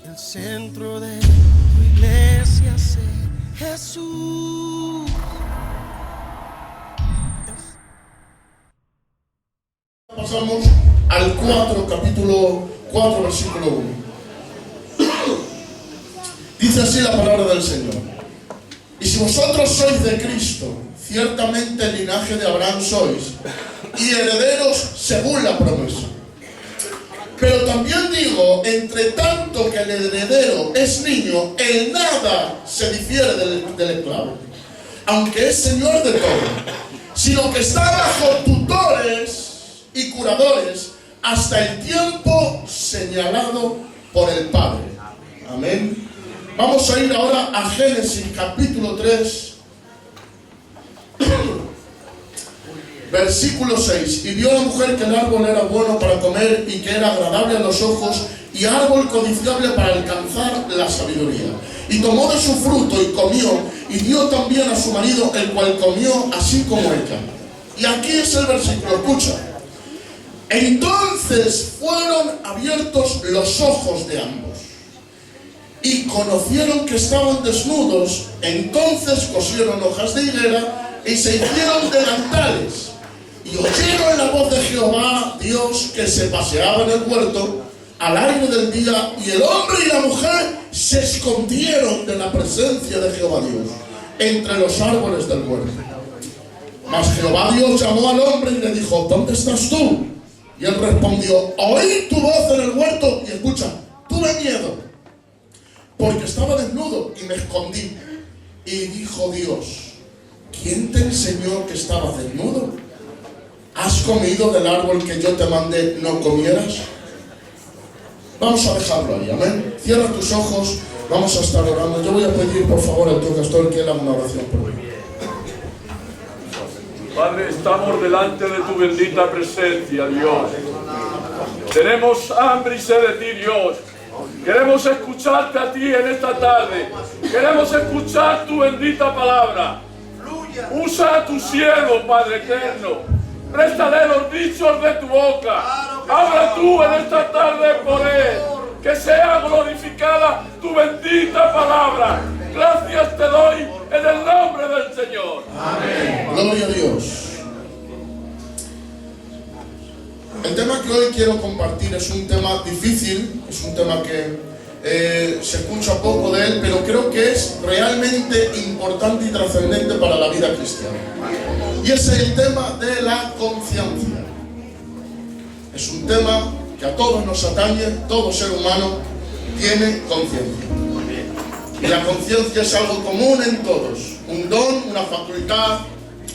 El centro de tu iglesia sea Jesús. Pasamos al 4, capítulo 4, versículo 1. Dice así la palabra del Señor: y si vosotros sois de Cristo, ciertamente el linaje de Abraham sois, y herederos según la promesa. Pero también digo, entre tanto que el heredero es niño, en nada se difiere del esclavo, aunque es señor de todo, sino que está bajo tutores y curadores hasta el tiempo señalado por el Padre. Amén. Vamos a ir ahora a Génesis capítulo 3, versículo 6. Y vio la mujer que el árbol era bueno para comer y que era agradable a los ojos y árbol codiciable para alcanzar la sabiduría. Y tomó de su fruto y comió, y dio también a su marido, el cual comió así como ella. Y aquí es el versículo, escucha. Entonces fueron abiertos los ojos de ambos y conocieron que estaban desnudos. Entonces cosieron hojas de higuera y se hicieron delantales. Y oyeron la voz de Jehová Dios que se paseaba en el huerto al aire del día, y el hombre y la mujer se escondieron de la presencia de Jehová Dios entre los árboles del huerto. Mas Jehová Dios llamó al hombre y le dijo: ¿dónde estás tú? Y él respondió: oí tu voz en el huerto y escucha, tuve miedo, porque estaba desnudo y me escondí. Y dijo Dios: ¿quién te enseñó que estabas desnudo? ¿Has comido del árbol que yo te mandé no comieras? Vamos a dejarlo ahí, amén. Cierra tus ojos, vamos a estar orando. Yo voy a pedir por favor al tío Castor que haga una oración por mí. Padre, estamos delante de tu bendita presencia, Dios. Tenemos hambre y sed de ti, Dios. Queremos escucharte a ti en esta tarde. Queremos escuchar tu bendita palabra. Usa a tu siervo, Padre eterno. Préstale los dichos de tu boca. Habla tú en esta tarde por él. Que sea glorificada tu bendita palabra. Gracias te doy en el nombre del Señor. Amén. Gloria a Dios. El tema que hoy quiero compartir es un tema difícil, es un tema que se escucha poco de él, pero creo que es realmente importante y trascendente para la vida cristiana. Y es el tema de la conciencia. Es un tema que a todos nos atañe, todo ser humano tiene conciencia. Y la conciencia es algo común en todos, un don, una facultad,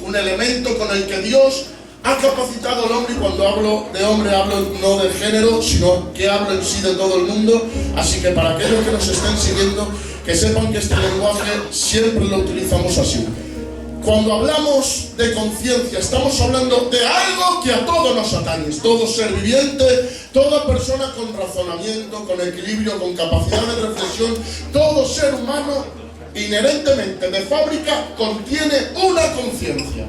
un elemento con el que Dios ha capacitado al hombre. Y cuando hablo de hombre hablo no del género, sino que hablo en sí de todo el mundo. Así que para aquellos que nos estén siguiendo, que sepan que este lenguaje siempre lo utilizamos así. Cuando hablamos de conciencia, estamos hablando de algo que a todos nos atañe. Todo ser viviente, toda persona con razonamiento, con equilibrio, con capacidad de reflexión, todo ser humano inherentemente de fábrica contiene una conciencia.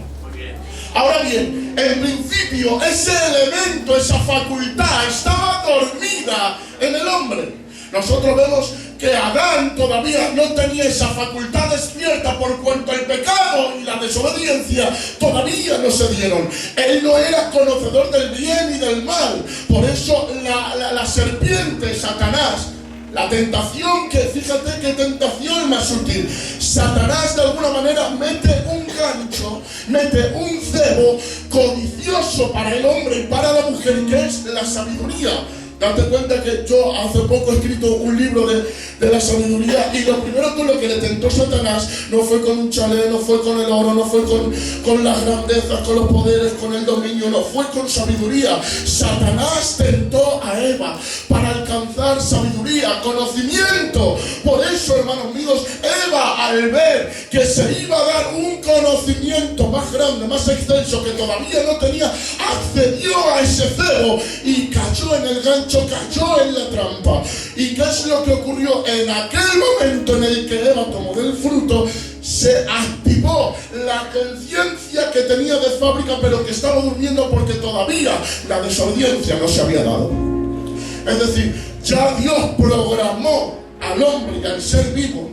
Ahora bien, en principio ese elemento, esa facultad estaba dormida en el hombre. Nosotros vemos que Adán todavía no tenía esa facultad despierta por cuanto el pecado y la desobediencia todavía no se dieron. Él no era conocedor del bien y del mal. Por eso la serpiente, Satanás, la tentación, que fíjate qué tentación más sutil. Satanás de alguna manera mete un gancho, mete un cebo codicioso para el hombre y para la mujer, que es la sabiduría. Date cuenta que yo hace poco he escrito un libro de la sabiduría, y lo primero con lo que le tentó Satanás no fue con un chalet, no fue con el oro, no fue con las grandezas, con los poderes, con el dominio, no fue con sabiduría. Satanás tentó a Eva para alcanzar sabiduría, conocimiento. Por eso, hermanos míos, Eva, al ver que se iba a dar un conocimiento más grande, más extenso, que todavía no tenía, accedió a ese cebo y cayó en el gancho, cayó en la trampa. ¿Y qué es lo que ocurrió? En aquel momento en el que Eva tomó del fruto, se activó la conciencia que tenía de fábrica, pero que estaba durmiendo porque todavía la desobediencia no se había dado. Es decir, ya Dios programó al hombre y al ser vivo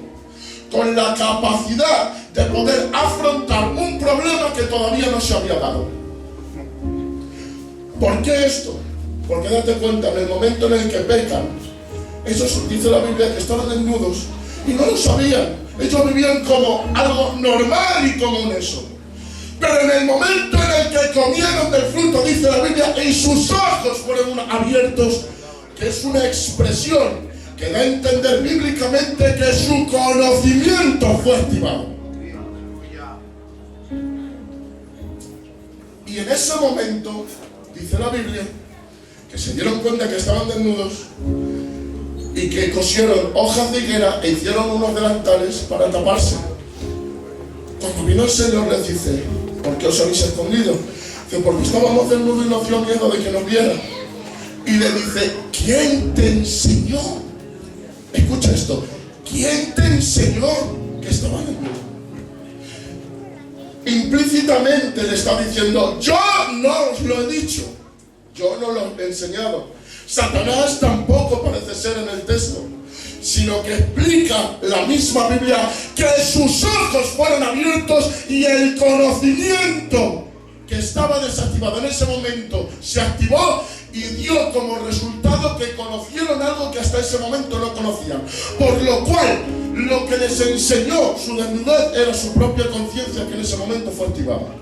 con la capacidad de poder afrontar un problema que todavía no se había dado. ¿Por qué esto? Porque date cuenta, en el momento en el que pecan, ellos, dice la Biblia, que estaban desnudos y no lo sabían. Ellos vivían como algo normal y común eso. Pero en el momento en el que comieron del fruto, dice la Biblia, y sus ojos fueron abiertos, que es una expresión que da a entender bíblicamente que su conocimiento fue activado. Y en ese momento, dice la Biblia, que se dieron cuenta que estaban desnudos y que cosieron hojas de higuera e hicieron unos delantales para taparse. Cuando vino el Señor les dice: ¿por qué os habéis escondido? Dice: porque estábamos desnudos y nos dio miedo de que nos viera. Y le dice: ¿quién te enseñó? Escucha esto. ¿Quién te enseñó que estaba desnudo? Implícitamente le está diciendo: yo no os lo he dicho, yo no lo he enseñado. Satanás tampoco parece ser en el texto, sino que explica la misma Biblia que sus ojos fueron abiertos y el conocimiento que estaba desactivado en ese momento se activó y dio como resultado que conocieron algo que hasta ese momento no conocían. Por lo cual, lo que les enseñó su desnudez era su propia conciencia, que en ese momento fue activada.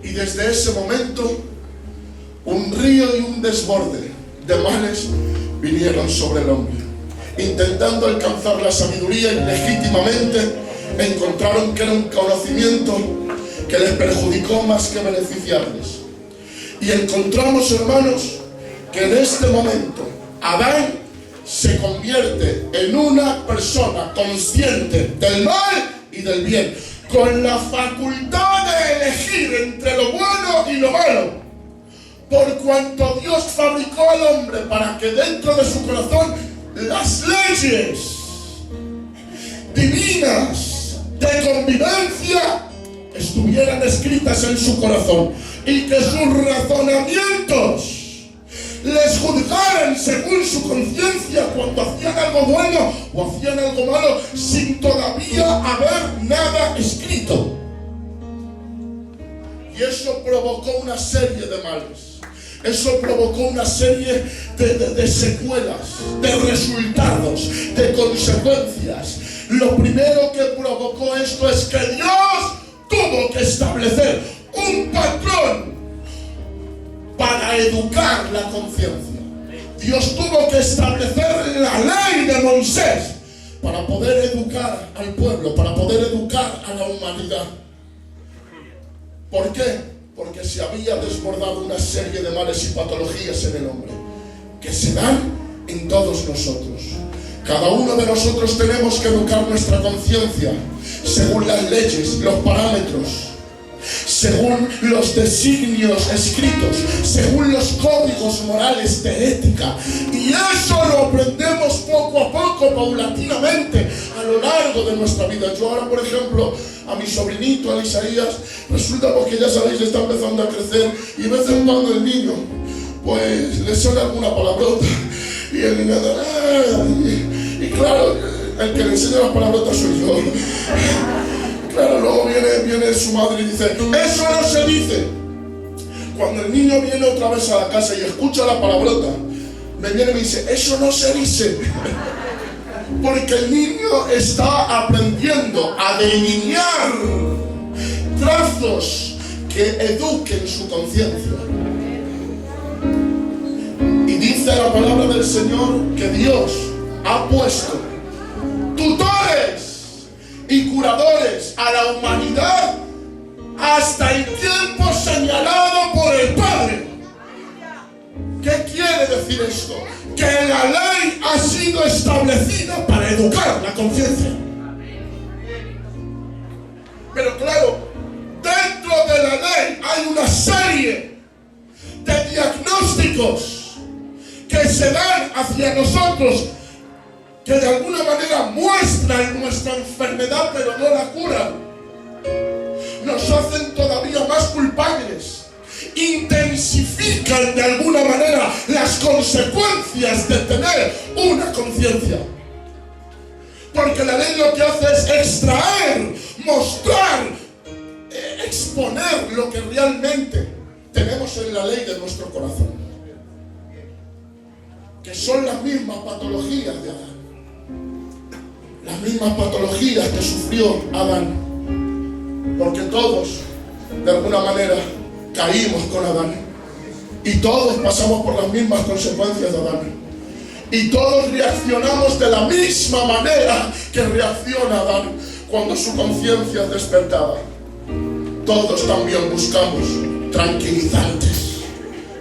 Y desde ese momento, un río y un desborde de males vinieron sobre el hombre. Intentando alcanzar la sabiduría ilegítimamente, encontraron que era un conocimiento que les perjudicó más que beneficiarles. Y encontramos, hermanos, que en este momento Adán se convierte en una persona consciente del mal y del bien, con la facultad de elegir entre lo bueno y lo malo. Por cuanto Dios fabricó al hombre para que dentro de su corazón las leyes divinas de convivencia estuvieran escritas en su corazón y que sus razonamientos les juzgaran según su conciencia cuando hacían algo bueno o hacían algo malo, sin todavía haber nada escrito. Y eso provocó una serie de males. Eso provocó una serie de secuelas, de resultados, de consecuencias. Lo primero que provocó esto es que Dios tuvo que establecer un patrón para educar la conciencia. Dios tuvo que establecer la ley de Moisés para poder educar al pueblo, para poder educar a la humanidad. ¿Por qué? Porque se había desbordado una serie de males y patologías en el hombre que se dan en todos nosotros. Cada uno de nosotros tenemos que educar nuestra conciencia según las leyes, los parámetros, según los designios escritos, según los códigos morales de ética. Y eso lo aprendemos poco a poco, paulatinamente, a lo largo de nuestra vida. Yo ahora, por ejemplo, a mi sobrinito, a Isaías, resulta porque ya sabéis, está empezando a crecer y de vez en cuando el niño, pues le suena alguna palabrota y el niño y claro, el que le enseña las palabrotas soy yo. Claro, luego viene su madre y dice: eso no se dice. Cuando el niño viene otra vez a la casa y escucha la palabrota, me viene y me dice: eso no se dice. Porque el niño está aprendiendo a delinear trazos que eduquen su conciencia. Y dice la palabra del Señor que Dios ha puesto tutores y curadores a la humanidad hasta el tiempo señalado por el Padre. ¿Qué quiere decir esto? Que la ley ha sido establecida para educar la conciencia. Pero claro, dentro de la ley hay una serie de diagnósticos que se dan hacia nosotros, que de alguna manera muestran nuestra enfermedad pero no la curan. Nos hacen todavía más culpables intensifican de alguna manera las consecuencias de tener una conciencia. Porque la ley lo que hace es extraer, mostrar, exponer lo que realmente tenemos en la ley de nuestro corazón, que son las mismas patologías de Adán, las mismas patologías que sufrió Adán, porque todos de alguna manera caímos con Adán y todos pasamos por las mismas consecuencias de Adán. Y todos reaccionamos de la misma manera que reacciona Adán cuando su conciencia es despertada. Todos también buscamos tranquilizantes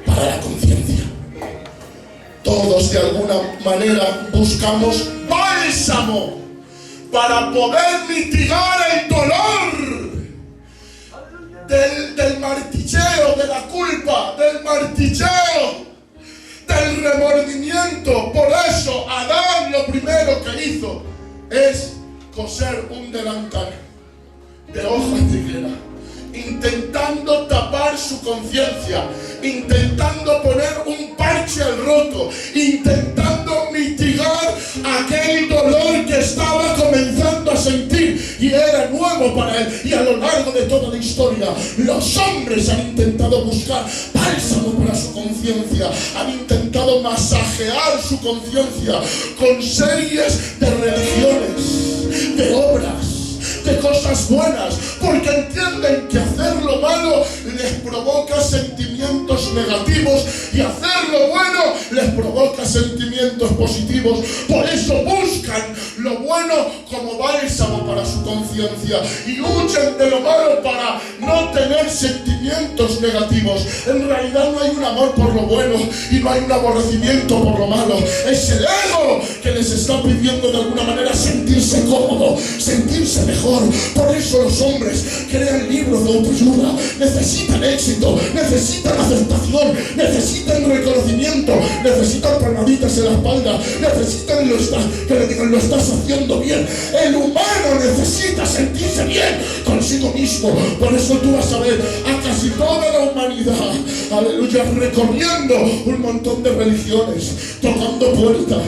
para la conciencia. Todos de alguna manera buscamos bálsamo para poder mitigar el dolor del martilleo, de la culpa, del martilleo, del remordimiento. Por eso Adán lo primero que hizo es coser un delantal de hojas de higuera, intentando tapar su conciencia, intentando poner un parche al roto, intentando mitigar aquel dolor que estaba comenzando a sentir y era nuevo para él. Y a lo largo de toda la historia, los hombres han intentado buscar bálsamo para su conciencia, han intentado masajear su conciencia con series de religiones, de obras, de cosas buenas, porque entienden que hacer lo malo les provoca sentimientos negativos y hacer lo bueno les provoca sentimientos positivos. Por eso buscan lo bueno como bálsamo para su conciencia y huyen de lo malo para no tener sentimientos negativos. En realidad no hay un amor por lo bueno y no hay un aborrecimiento por lo malo. Es el ego que les está pidiendo de alguna manera sentirse cómodo, sentirse mejor. Por eso los hombres crean libros de autoayuda, necesitan éxito, necesitan aceptación, necesitan reconocimiento, necesitan palmaditas en la espalda, necesitan que le digan lo estás haciendo bien. El humano necesita sentirse bien consigo mismo. Por eso tú vas a ver a casi toda la humanidad, aleluya, recorriendo un montón de religiones, tocando puertas,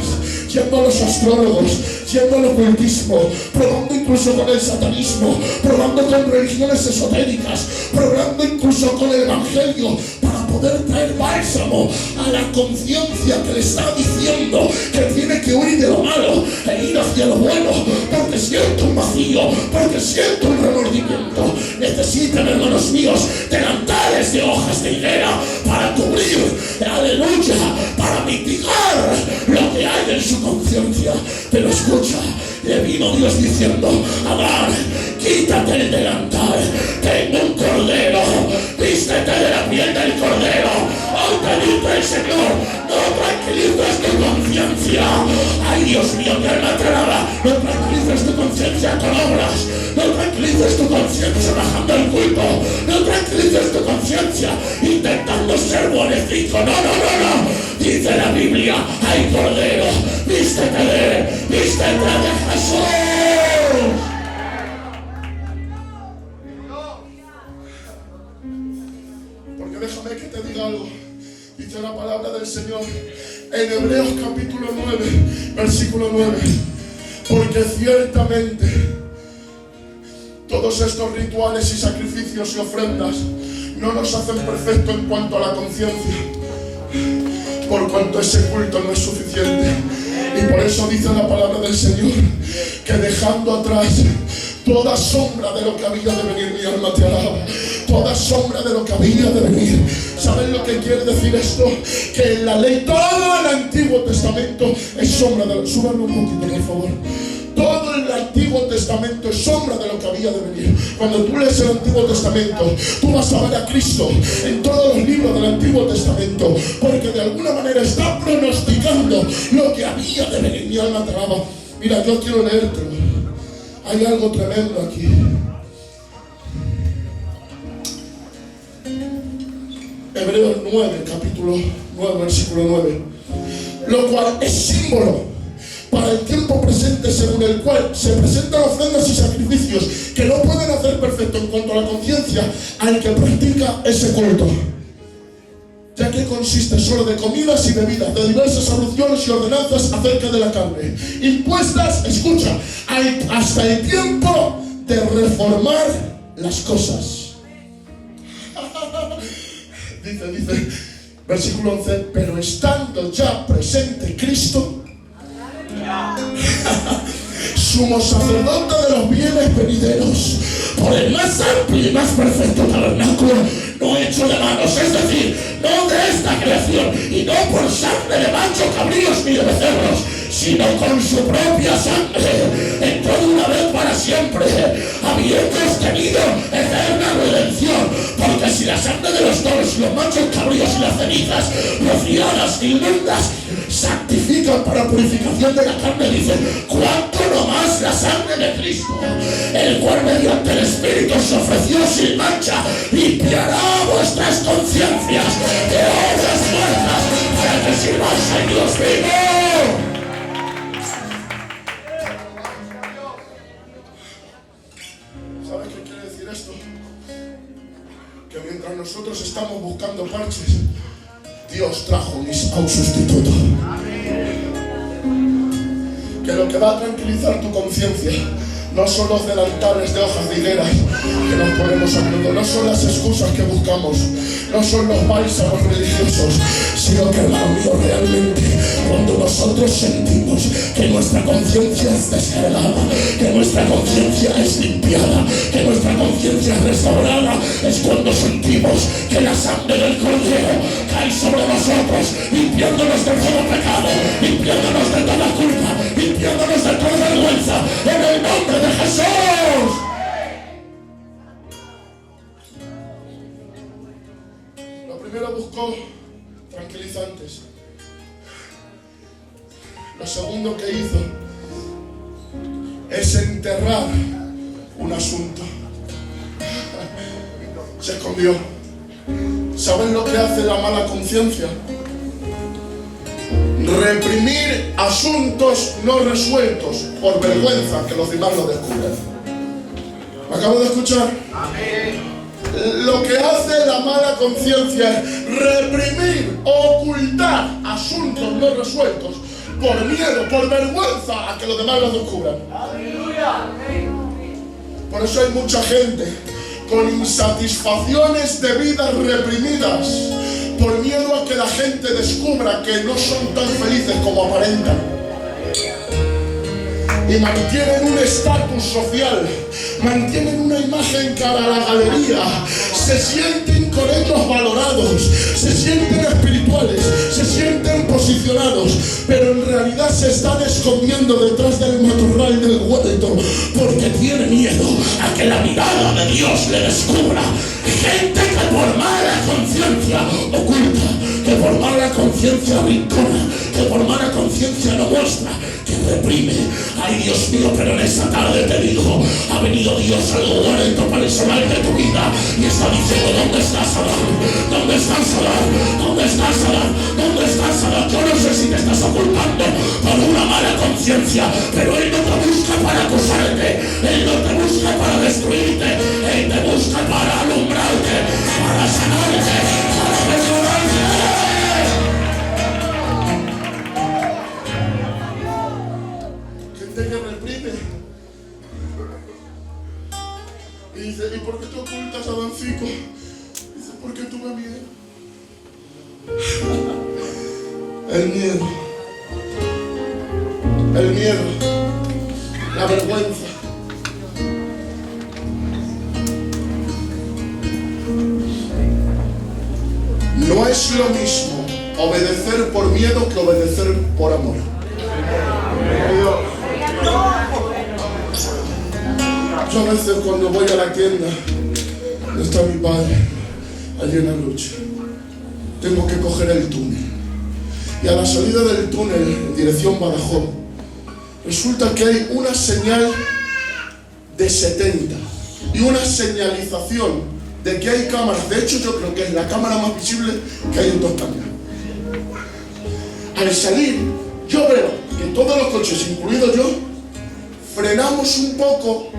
yendo a los astrólogos, yendo al ocultismo, probando incluso con el satanismo, probando con religiones esotéricas, probando incluso con el evangelio, para poder traer bálsamo a la conciencia que le está diciendo que tiene que huir de lo malo e ir hacia lo bueno, porque siento un vacío, porque siento un remordimiento. Necesitan, hermanos míos, delantales de hojas de higuera para cubrir, aleluya, para mitigar lo que hay en su conciencia. Pero escucha, le vino Dios diciendo: Adán, quítate el delantal, tengo un cordero, vístete de la piel del cordero. Hoy te dice el Señor: no tranquilices tu conciencia. Ay, Dios mío, mi alma te alaba. No tranquilices tu conciencia con obras, no tranquilices tu conciencia bajando el culto, no tranquilices tu conciencia intentando ser buenecico. No, no, no, no. Dice la Biblia: ay, cordero, vístete de él, vístete de Jesús. Porque déjame que te diga algo. Dice la palabra del Señor en Hebreos capítulo 9, versículo 9. Porque ciertamente todos estos rituales y sacrificios y ofrendas no nos hacen perfectos en cuanto a la conciencia, por cuanto ese culto no es suficiente. Y por eso dice la palabra del Señor que dejando atrás toda sombra de lo que había de venir, mi alma te alaba, toda sombra de lo que había de venir. ¿Saben lo que quiere decir esto? Que en la ley, todo el Antiguo Testamento es sombra de lo... Súbanlo un poquito, por favor. Todo el Antiguo Testamento es sombra de lo que había de venir. Cuando tú lees el Antiguo Testamento, tú vas a ver a Cristo en todos los libros del Antiguo Testamento, porque de alguna manera está pronosticando lo que había de venir. Mi alma te alaba. Mira, yo quiero leértelo. Hay algo tremendo aquí. Hebreos 9, capítulo 9, versículo 9. Lo cual es símbolo para el tiempo presente, según el cual se presentan ofrendas y sacrificios que no pueden hacer perfecto en cuanto a la conciencia al que practica ese culto. ya que consiste solo de comidas y bebidas, de diversas soluciones y ordenanzas acerca de la carne, impuestas, escucha, hasta el tiempo de reformar las cosas. Dice, versículo 11, pero estando ya presente Cristo, sumo sacerdote de los bienes venideros, por el más amplio y más perfecto tabernáculo, no hecho de manos, es decir, no de esta creación, y no por sangre de machos, cabríos ni de becerros, sino con su propia sangre, entró de una vez para siempre, habiendo obtenido eterna redención, porque si la sangre de los toros y los machos cabríos y las cenizas, rociadas y inmundas, santifican para purificación de la carne, dice, cuánto no más la sangre de Cristo, el cual mediante el Espíritu se ofreció sin mancha, limpiará vuestras conciencias de obras muertas para que sirváis al Dios vivo. ¿Sabes qué quiere decir esto? Que mientras nosotros estamos buscando parches, Dios trajo a un sustituto. Que lo que va a tranquilizar tu conciencia no son los delantales de hojas de higuera que nos ponemos a menudo, no son las excusas que buscamos, no son los bálsamos religiosos, sino que, hermano mío, realmente cuando nosotros sentimos que nuestra conciencia es descargada, que nuestra conciencia es limpiada, que nuestra conciencia es restaurada, es cuando sentimos que la sangre del Cordero cae sobre nosotros, limpiándonos de todo pecado, limpiándonos de toda culpa, limpiándonos de toda vergüenza, en el nombre de Jesús. Lo primero buscó tranquilizantes. Lo segundo que hizo es enterrar un asunto. Se escondió. ¿Saben lo que hace la mala conciencia? Reprimir asuntos no resueltos por vergüenza que los demás lo descubran. ¿Me acabo de escuchar? Amén. Lo que hace la mala conciencia es reprimir, ocultar asuntos no resueltos por miedo, por vergüenza a que los demás los descubran. Aleluya. Por eso hay mucha gente con insatisfacciones de vida reprimidas, por miedo a que la gente descubra que no son tan felices como aparentan. Y mantienen un estatus social, mantienen una imagen cara a la galería, se sienten con ellos valorados, se sienten espirituales, se sienten posicionados, pero en realidad se están escondiendo detrás del matorral del huerto porque tiene miedo a que la mirada de Dios le descubra. Gente que por mala conciencia oculta, que por mala conciencia rincona, que por mala conciencia no muestra, que reprime. Ay, Dios mío, pero en esta tarde te digo, ha venido Dios al huerto personal de tu vida y está diciendo, ¿dónde estás, Adán? ¿Dónde estás, Adán? ¿Dónde estás, Adán? ¿Dónde estás, Adán? Yo no sé si te estás ocultando por una mala conciencia, pero Él no te busca para acusarte, Él no te busca para destruirte, Él te busca para alumbrarte, para sanarte, para mejorarte. Que reprime y dice, ¿y por qué te ocultas, Adancico? Dice, porque tuve miedo. El miedo, la vergüenza. No es lo mismo obedecer por miedo que obedecer por amor. Yo a veces cuando voy a la tienda, donde está mi padre, allí en la lucha, tengo que coger el túnel. Y a la salida del túnel, en dirección Badajoz, resulta que hay una señal de 70 y una señalización de que hay cámaras. De hecho, yo creo que es la cámara más visible que hay en toda España. Al salir, yo veo que todos los coches, incluido yo, frenamos un poco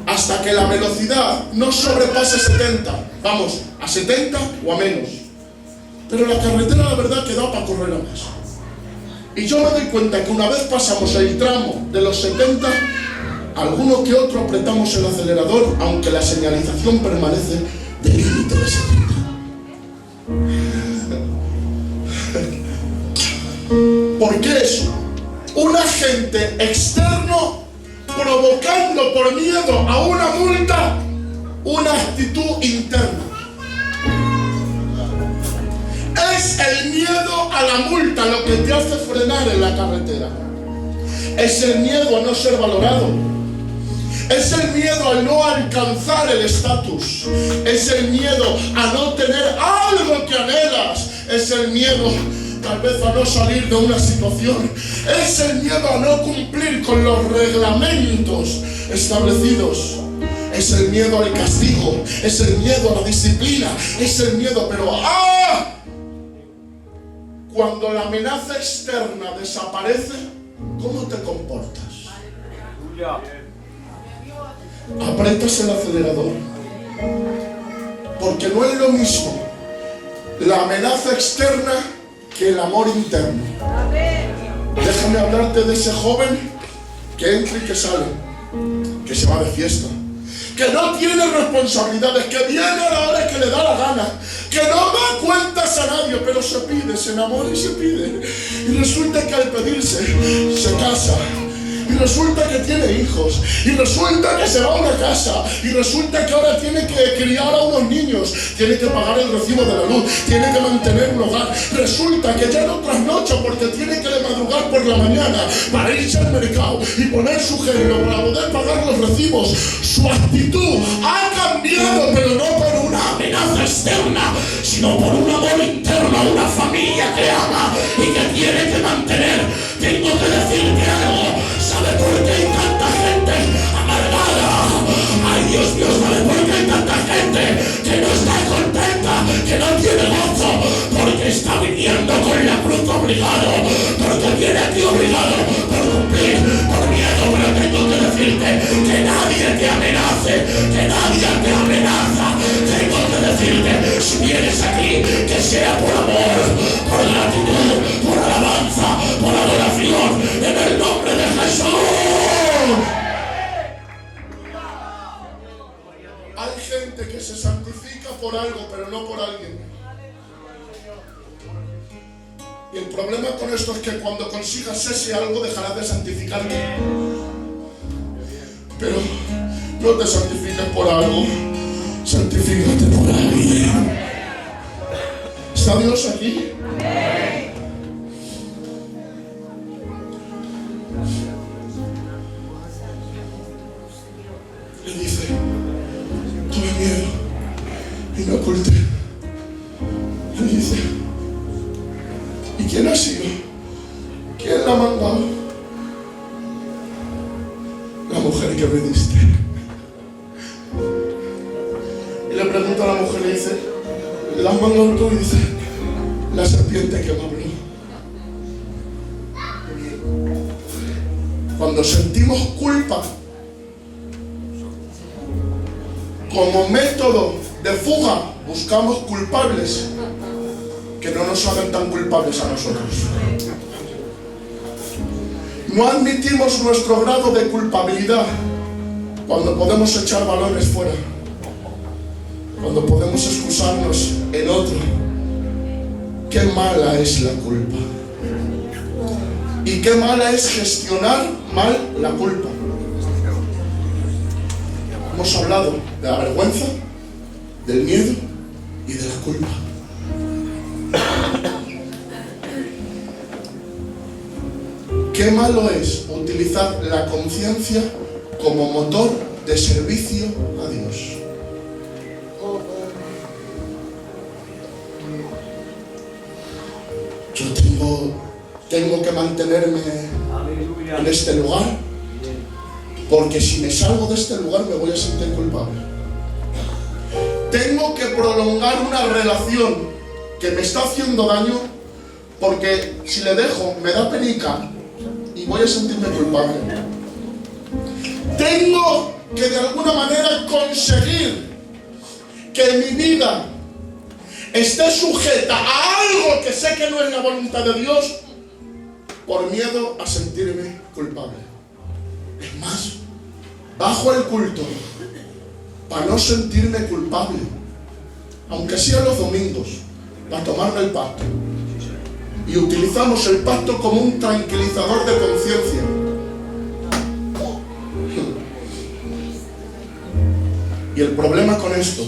hasta que la velocidad no sobrepase 70. Vamos, a 70 o a menos. pero la carretera la verdad que da para correr a más. Y yo me doy cuenta que una vez pasamos el tramo de los 70, alguno que otro apretamos el acelerador, aunque la señalización permanece del límite de 70. ¿Por qué eso? Un agente externo provocando por miedo a una multa una actitud interna. Es el miedo a la multa lo que te hace frenar en la carretera. Es el miedo a no ser valorado. Es el miedo a no alcanzar el estatus. Es el miedo a no tener algo que anhelas. Es el miedo tal vez a no salir de una situación. Es el miedo a no cumplir con los reglamentos establecidos. Es el miedo al castigo. Es el miedo a la disciplina. Es el miedo, pero cuando la amenaza externa desaparece, ¿cómo te comportas? Apretas el acelerador. Porque no es lo mismo la amenaza externa que el amor interno. Déjame hablarte de ese joven que entra y que sale, que se va de fiesta, que no tiene responsabilidades, que viene a la hora que le da la gana, que no da cuentas a nadie, pero se pide, se enamora y se pide. Y resulta que al pedirse se casa. Y resulta que tiene hijos, y resulta que se va a una casa, y resulta que ahora tiene que criar a unos niños, tiene que pagar el recibo de la luz, tiene que mantener un hogar. Resulta que ya no trasnocha porque tiene que madrugar por la mañana para irse al mercado y poner su género para poder pagar los recibos. Su actitud ha cambiado, pero no por una amenaza externa, sino por un amor interno a una familia que ama y que tiene que mantener. Tengo que decirte algo. ¿Sabe por qué hay tanta gente amargada? Ay, Dios mío, ¿sabe por qué hay tanta gente que no está contenta, que no tiene gozo? Porque está viniendo con la cruz obligado, porque viene aquí obligado por cumplir, por miedo. Pero tengo que decirte que nadie te amenace, que nadie te amenaza. Tengo que decirte, si vienes aquí, que sea por amor, por gratitud, por alabanza, por adoración, en el nombre de Jesús. Hay gente que se santifica por algo, pero no por alguien. Y el problema con esto es que cuando consigas ese algo dejarás de santificarte. Pero no te santifiques por algo, santifícate por alguien. ¿Está Dios aquí? Le dice, tuve miedo y me oculté. Le dice, ¿y quién ha sido? ¿Quién la ha mandado? La mujer que me diste. Y le pregunta a la mujer, le dice, ¿la has mandado tú? Y dice, la serpiente que me habló. Cuando sentimos culpa como método de fuga, buscamos culpables que no nos hagan tan culpables a nosotros. No admitimos nuestro grado de culpabilidad cuando podemos echar balones fuera, cuando podemos excusarnos en otro. Qué mala es la culpa. Y qué mala es gestionar mal la culpa. Hemos hablado de la vergüenza, del miedo y de la culpa. Qué malo es utilizar la conciencia como motor de servicio a Dios. Yo tengo que mantenerme en este lugar, porque si me salgo de este lugar me voy a sentir culpable. Tengo que prolongar una relación que me está haciendo daño, porque si le dejo me da penica y voy a sentirme culpable. Tengo que de alguna manera conseguir que mi vida esté sujeta a algo que sé que no es la voluntad de Dios por miedo a sentirme culpable. Es más, bajo el culto para no sentirme culpable, aunque sea los domingos, para tomarme el pacto. Y utilizamos el pacto como un tranquilizador de conciencia. Y el problema con esto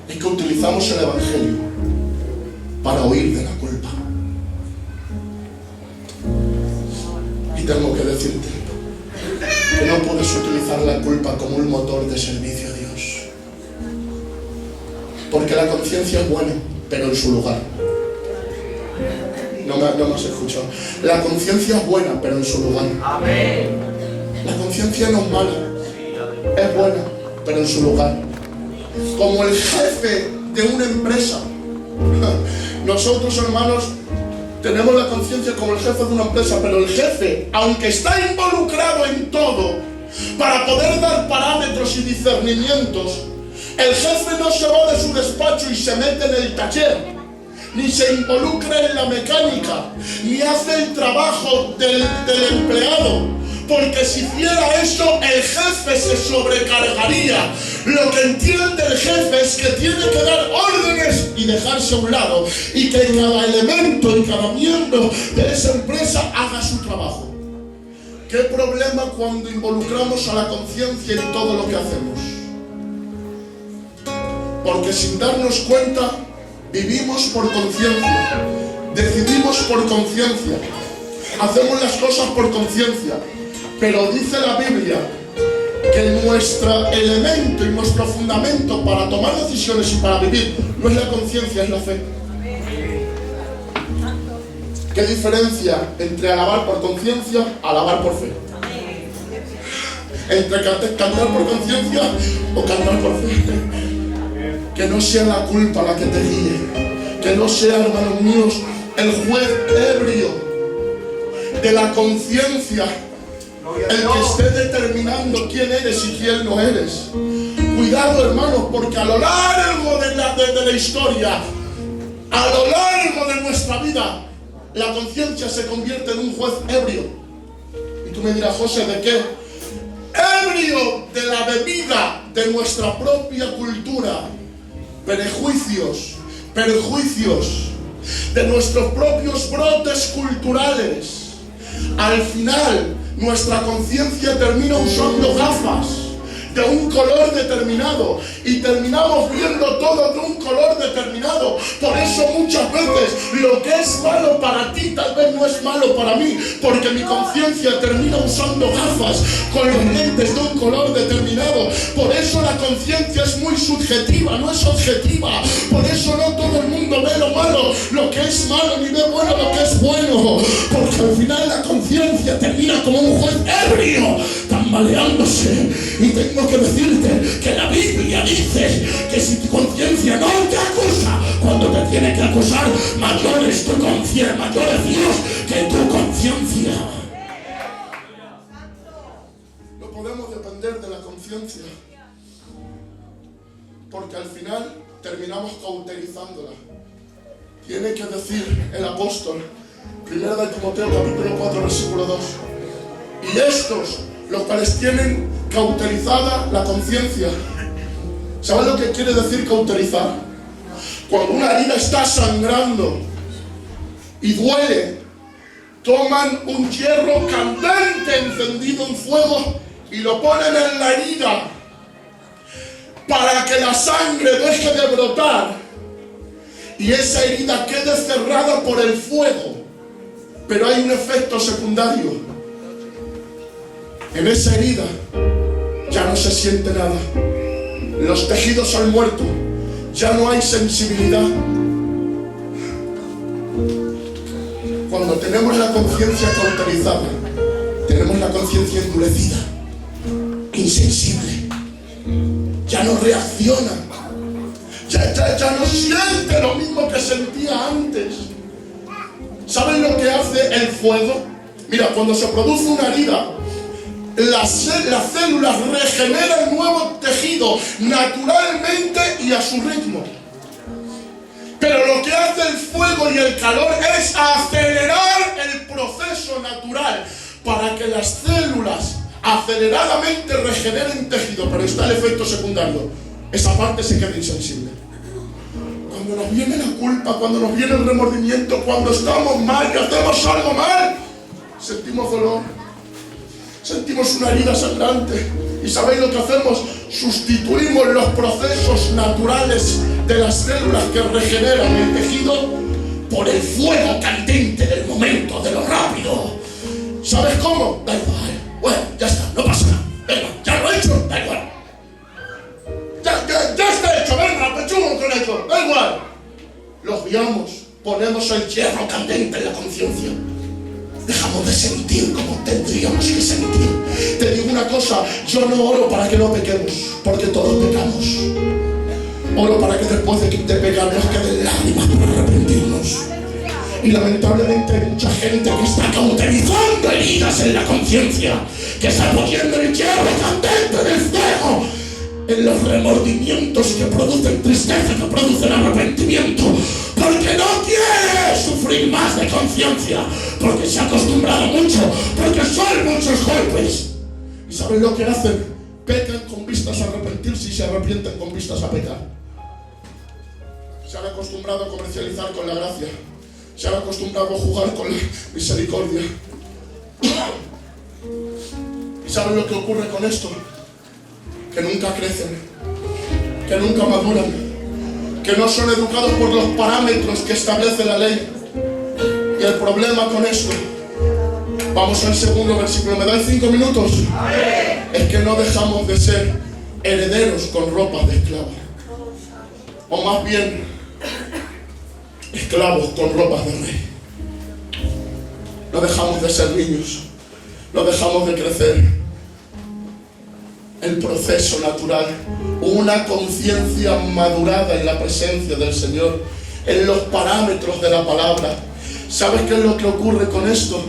es que utilizamos el Evangelio para huir de la culpa. Y tengo que decirte que no puedes utilizar la culpa como un motor de servicio a Dios. Porque la conciencia es buena, pero en su lugar. No me has escuchado. La conciencia es buena, pero en su lugar. Amén. La conciencia no es mala, es buena, pero en su lugar. Como el jefe de una empresa. Nosotros, hermanos, tenemos la conciencia como el jefe de una empresa, pero el jefe, aunque está involucrado en todo, para poder dar parámetros y discernimientos, el jefe no se va de su despacho y se mete en el taller, ni se involucra en la mecánica, ni hace el trabajo del empleado, porque si hiciera eso, el jefe se sobrecargaría. Lo que entiende el jefe es que tiene que dar órdenes y dejarse a un lado, y que cada elemento y cada miembro de esa empresa haga su trabajo. ¿Qué problema cuando involucramos a la conciencia en todo lo que hacemos? Porque sin darnos cuenta, vivimos por conciencia, decidimos por conciencia, hacemos las cosas por conciencia, pero dice la Biblia que nuestro elemento y nuestro fundamento para tomar decisiones y para vivir no es la conciencia, es la fe. ¿Qué diferencia entre alabar por conciencia a alabar por fe? Entre cantar por conciencia o cantar por fe. Que no sea la culpa la que te guíe. Que no sea, hermanos míos, el juez ebrio de la conciencia el que esté determinando quién eres y quién no eres. Cuidado, hermanos, porque a lo largo de la historia, a lo largo de nuestra vida, la conciencia se convierte en un juez ebrio. Y tú me dirás, José, ¿de qué? Ebrio de la bebida de nuestra propia cultura. Perjuicios de nuestros propios brotes culturales. Al final, nuestra conciencia termina usando gafas de un color determinado y terminamos viendo todo de un color determinado. Por eso muchas veces lo que es malo para ti tal vez no es malo para mí, porque mi conciencia termina usando gafas con los lentes de un color determinado. Por eso la conciencia es muy subjetiva, no es objetiva. Por eso no todo el mundo ve lo malo, lo que es malo, ni ve bueno lo que es bueno, porque al final la conciencia termina como un juez ebrio, tambaleándose. Y tengo que decirte que la Biblia dice que si tu conciencia no te acusa cuando te tiene que acusar, mayor es tu conciencia, mayor es Dios que tu conciencia. No podemos depender de la conciencia, porque al final terminamos cauterizándola. Tiene que decir el apóstol, 1 de Timoteo capítulo 4 versículo 2, y estos, los cuales tienen cauterizada la conciencia. ¿Sabes lo que quiere decir cauterizar? Cuando una herida está sangrando y duele, toman un hierro candente encendido en fuego y lo ponen en la herida para que la sangre deje de brotar y esa herida quede cerrada por el fuego. Pero hay un efecto secundario. En esa herida ya no se siente nada. Los tejidos han muerto. Ya no hay sensibilidad. Cuando tenemos la conciencia cauterizada, tenemos la conciencia endurecida, insensible. Ya no reacciona. Ya no siente lo mismo que sentía antes. ¿Saben lo que hace el fuego? Mira, cuando se produce una herida, las células regeneran nuevo tejido naturalmente y a su ritmo. Pero lo que hace el fuego y el calor es acelerar el proceso natural para que las células aceleradamente regeneren tejido. Pero está el efecto secundario. Esa parte se queda insensible. Cuando nos viene la culpa, cuando nos viene el remordimiento, cuando estamos mal, que hacemos algo mal, sentimos dolor, sentimos una herida sangrante. ¿Y sabéis lo que hacemos? Sustituimos los procesos naturales de las células que regeneran el tejido por el fuego candente del momento, de lo rápido. ¿Sabes cómo? Da igual. Bueno, ya está, no pasa nada. Venga, ya lo he hecho, da igual. Ya está hecho, venga, pechugo con hecho, da igual. Los guiamos, ponemos el hierro candente en la conciencia. Dejamos de sentir como tendríamos que sentir. Te digo una cosa, yo no oro para que no pequemos, porque todos pecamos. Oro para que después de pecar nos queden lágrimas para arrepentirnos. Y lamentablemente hay mucha gente que está cauterizando heridas en la conciencia, que está poniendo el hierro candente del fuego en los remordimientos que producen tristeza, que producen arrepentimiento, porque no quiere sufrir más de conciencia, porque se ha acostumbrado mucho, porque son muchos golpes. ¿Y saben lo que hacen? Pecan con vistas a arrepentirse y se arrepienten con vistas a pecar. Se han acostumbrado a comercializar con la gracia, se han acostumbrado a jugar con la misericordia. ¿Y saben lo que ocurre con esto? Que nunca crecen, que nunca maduran, que no son educados por los parámetros que establece la ley. Y el problema con esto, vamos al segundo versículo, ¿me dais 5 minutos? Es que no dejamos de ser herederos con ropas de esclavo, o más bien esclavos con ropas de rey. No dejamos de ser niños, no dejamos de crecer. El proceso natural, una conciencia madurada en la presencia del Señor, en los parámetros de la palabra. ¿Sabes qué es lo que ocurre con esto?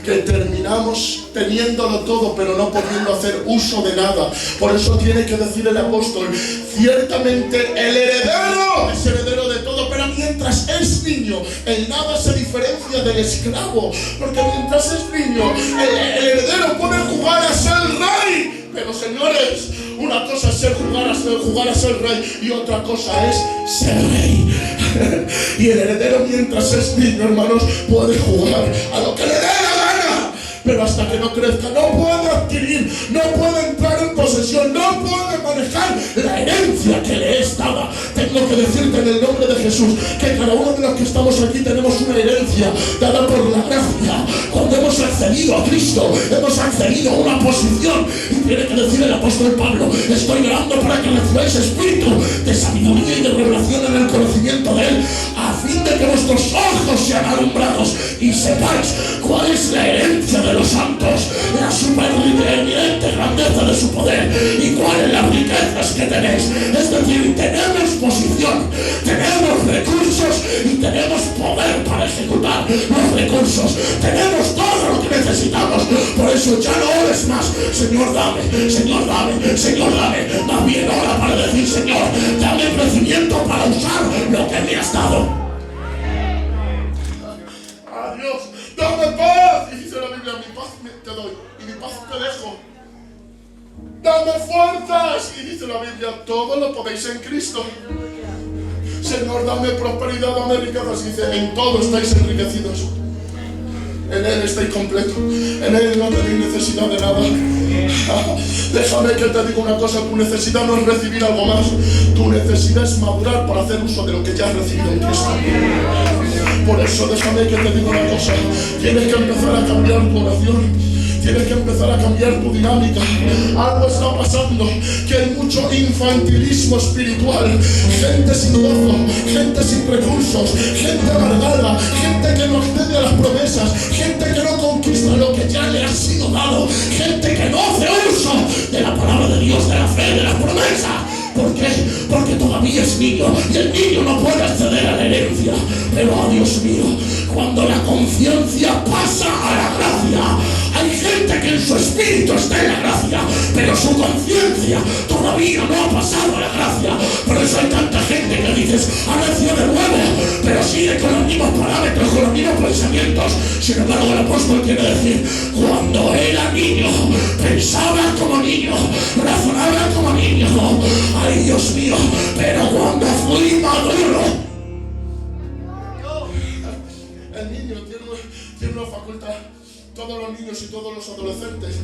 Que terminamos teniéndolo todo, pero no pudiendo hacer uso de nada. Por eso tiene que decir el apóstol, ciertamente el heredero es heredero de todo, pero mientras es niño, en nada se diferencia del esclavo, porque mientras es niño, el heredero puede jugar a ser rey. Pero señores, una cosa es jugar a ser rey y otra cosa es ser rey. Y el heredero mientras es niño, hermanos, puede jugar a lo que le dé la gana. Pero hasta que no crezca, no puede adquirir, no puede entrar en posesión, no puede manejar la herencia que le es dada. Tengo que decirte en el nombre de Jesús que cada uno de los que estamos aquí tenemos una herencia dada por la gracia. Cuando hemos accedido a Cristo, hemos accedido a una posición. Y tiene que decir el apóstol Pablo, estoy orando para que recibáis espíritu de sabiduría y de revelación en el conocimiento de Él, a fin de que vuestros ojos sean alumbrados y sepáis cuál es la herencia de los santos, la supereminente grandeza de su poder y cuáles las riquezas que tenéis. Es decir, tenemos posición, tenemos recursos y tenemos poder para ejecutar los recursos. Tenemos todo lo que necesitamos. Por eso ya no ores más, Señor dame, Señor dame, Señor dame. Más bien ora para decir, Señor, dame crecimiento para usar lo que me has dado. Adiós, dame paz. Y dice la Biblia, mi paz te doy y mi paz te dejo. Dame fuerzas. Y dice la Biblia, todo lo podéis en Cristo. Señor, dame prosperidad, dame riquezas. Y dice, en todo estáis enriquecidos. En Él estáis completos. En Él no tenéis necesidad de nada. Déjame que te diga una cosa. Tu necesidad no es recibir algo más. Tu necesidad es madurar para hacer uso de lo que ya has recibido en Cristo. Por eso déjame que te diga una cosa. Tienes que empezar a cambiar tu oración. Tienes que empezar a cambiar tu dinámica. Algo está pasando, que hay mucho infantilismo espiritual. Gente sin gozo, gente sin recursos, gente amargada, gente que no accede a las promesas, gente que no conquista lo que ya le ha sido dado, gente que no hace uso de la palabra de Dios, de la fe, de la promesa. ¿Por qué? Porque todavía es niño y el niño no puede acceder a la herencia. Pero, oh Dios mío, cuando la conciencia pasa a la gracia, hay gente que en su espíritu está en la gracia, pero su conciencia todavía no ha pasado a la gracia. Por eso hay tanta gente que dices, ha nacido de nuevo, pero sigue con los mismos parámetros, con los mismos pensamientos. Sin embargo, el apóstol quiere decir, cuando era niño, pensaba como niño, razonaba como niño. Ay, Dios mío, pero cuando fui maduro, el niño tiene una facultad. Todos los niños y todos los adolescentes,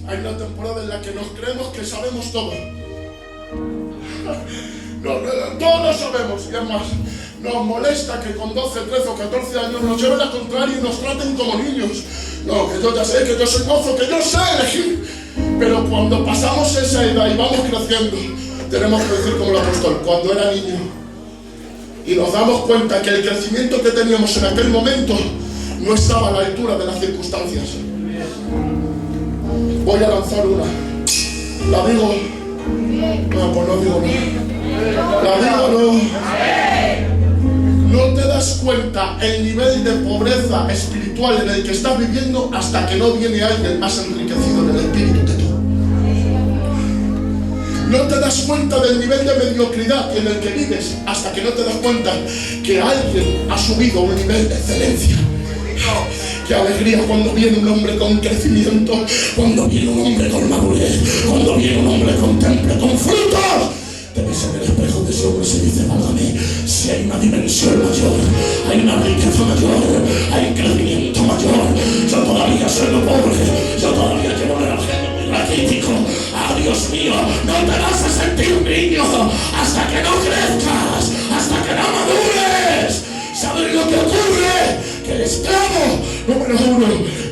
hay una temporada en la que nos creemos que sabemos todo. Todos lo sabemos, y además nos molesta que con 12, 13 o 14 años nos lleven la contraria y nos traten como niños. No, que yo ya sé, que yo soy mozo, que yo sé elegir. Pero cuando pasamos esa edad y vamos creciendo, tenemos que decir como el apóstol, cuando era niño, y nos damos cuenta que el crecimiento que teníamos en aquel momento no estaba a la altura de las circunstancias. Voy a lanzar una. ¿La digo? No, pues no digo nada. ¿La digo? No. No te das cuenta el nivel de pobreza espiritual en el que estás viviendo hasta que no viene alguien más enriquecido en el espíritu que tú. No te das cuenta del nivel de mediocridad en el que vives hasta que no te das cuenta que alguien ha subido a un nivel de excelencia. Qué alegría cuando viene un hombre con crecimiento, cuando viene un hombre con madurez, cuando viene un hombre con temple, con frutos. Te ves en el espejo de ese hombre y se dice, válgame, si hay una dimensión mayor, hay una riqueza mayor, hay un crecimiento mayor. Yo todavía soy lo pobre, yo todavía llevo el evangelio muy raquítico. Ah, Dios mío, no te vas a sentir un niño hasta que no crezcas, hasta que no madures. ¿Sabes lo que ocurre? Que el esclavo número uno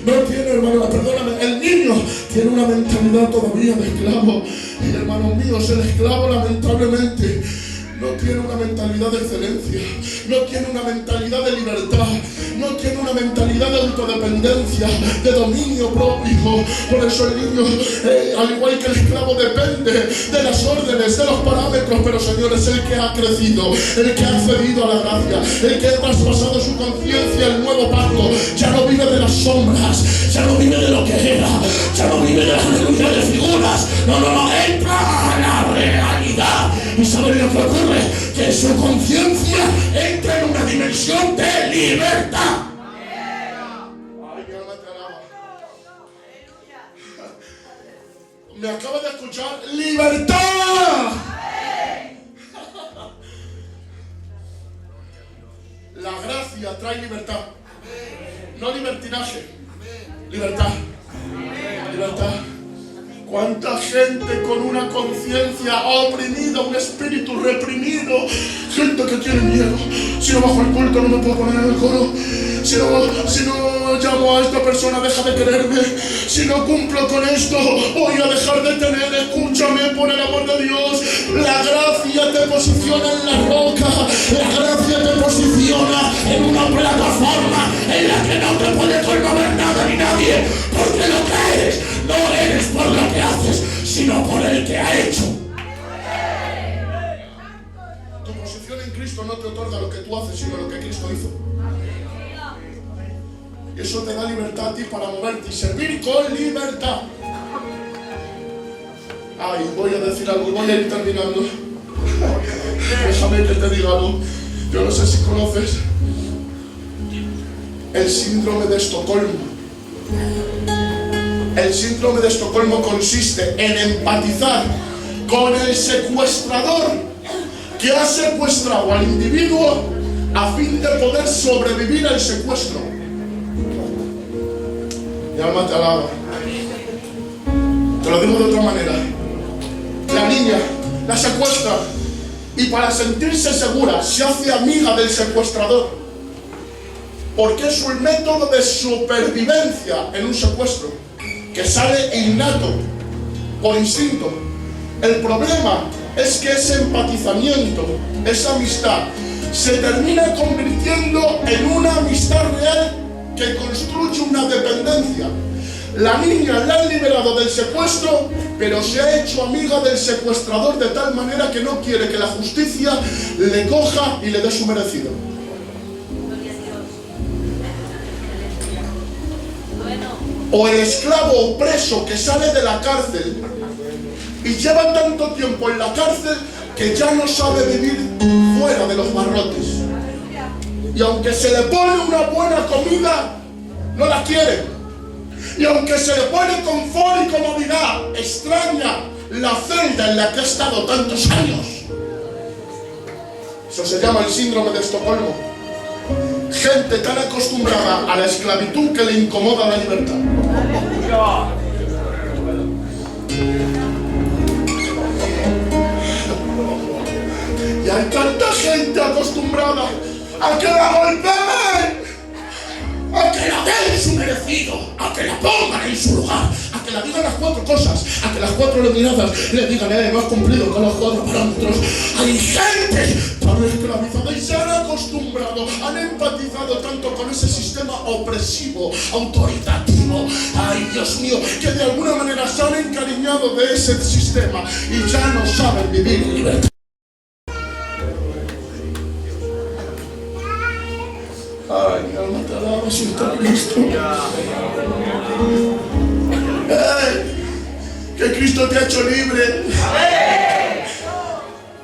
no tiene, hermano, perdóname, el niño tiene una mentalidad todavía de esclavo. Y hermanos míos, el esclavo lamentablemente no tiene una mentalidad de excelencia, no tiene una mentalidad de libertad, no tiene una mentalidad de autodependencia, de dominio propio. Por eso el niño, al igual que el esclavo, depende de las órdenes, de los parámetros. Pero señores, el que ha crecido, el que ha accedido a la gracia, el que ha traspasado su conciencia al nuevo pacto, ya no vive de las sombras, ya no vive de lo que era, ya no vive de las aleluya de figuras. No, entra a la realidad. ¿Y saben lo que ocurre? Que su conciencia entra en una dimensión de libertad. Ay, mi alma te alaba. Me acaba de escuchar, ¡libertad! La gracia trae libertad, no libertinaje, libertad, libertad. ¿Cuánta gente con una conciencia oprimida, un espíritu reprimido? Gente que tiene miedo. Si no bajo el culto no me puedo poner en el coro. Si no llamo a esta persona, deja de quererme. Si no cumplo con esto, voy a dejar de tener. Escúchame, por el amor de Dios. La gracia te posiciona en la roca. La gracia te posiciona en una plataforma en la que no te puede conmover nada ni nadie. Porque lo que eres, no eres por lo que haces, sino por el que ha hecho. Tu posición en Cristo no te otorga lo que tú haces, sino lo que Cristo hizo. Y eso te da libertad a ti para moverte y servir con libertad. Ay, voy a decir algo, voy a ir terminando. Déjame que te diga algo. Yo no sé si conoces el síndrome de Estocolmo. El síndrome de Estocolmo consiste en empatizar con el secuestrador que ha secuestrado al individuo a fin de poder sobrevivir al secuestro. Mi alma te alaba. Te lo digo de otra manera. La niña la secuestra y para sentirse segura se hace amiga del secuestrador, porque es un método de supervivencia en un secuestro que sale innato, por instinto. El problema es que ese empatizamiento, esa amistad, se termina convirtiendo en una amistad real que construye una dependencia. La niña la han liberado del secuestro, pero se ha hecho amiga del secuestrador de tal manera que no quiere que la justicia le coja y le dé su merecido. o el esclavo o preso que sale de la cárcel y lleva tanto tiempo en la cárcel que ya no sabe vivir fuera de los barrotes. Y aunque se le pone una buena comida, no la quiere. Y aunque se le pone confort y comodidad, extraña la celda en la que ha estado tantos años. Eso se llama el síndrome de Estocolmo. Gente tan acostumbrada a la esclavitud que le incomoda la libertad. Y hay tanta gente acostumbrada a que la golpeen, a que la den su merecido, a que la pongan en su lugar, a que la digan las 4 cosas, a que las 4 eliminadas le digan, no has cumplido con los 4 parámetros. Hay gente tan esclavizada y se han acostumbrado, han empatizado tanto con ese sistema opresivo, autoritativo, ay Dios mío, que de alguna manera se han encariñado de ese sistema y ya no saben vivir en libertad. Ay, mi alma te alaba, Señor Cristo. Que Cristo te ha hecho libre.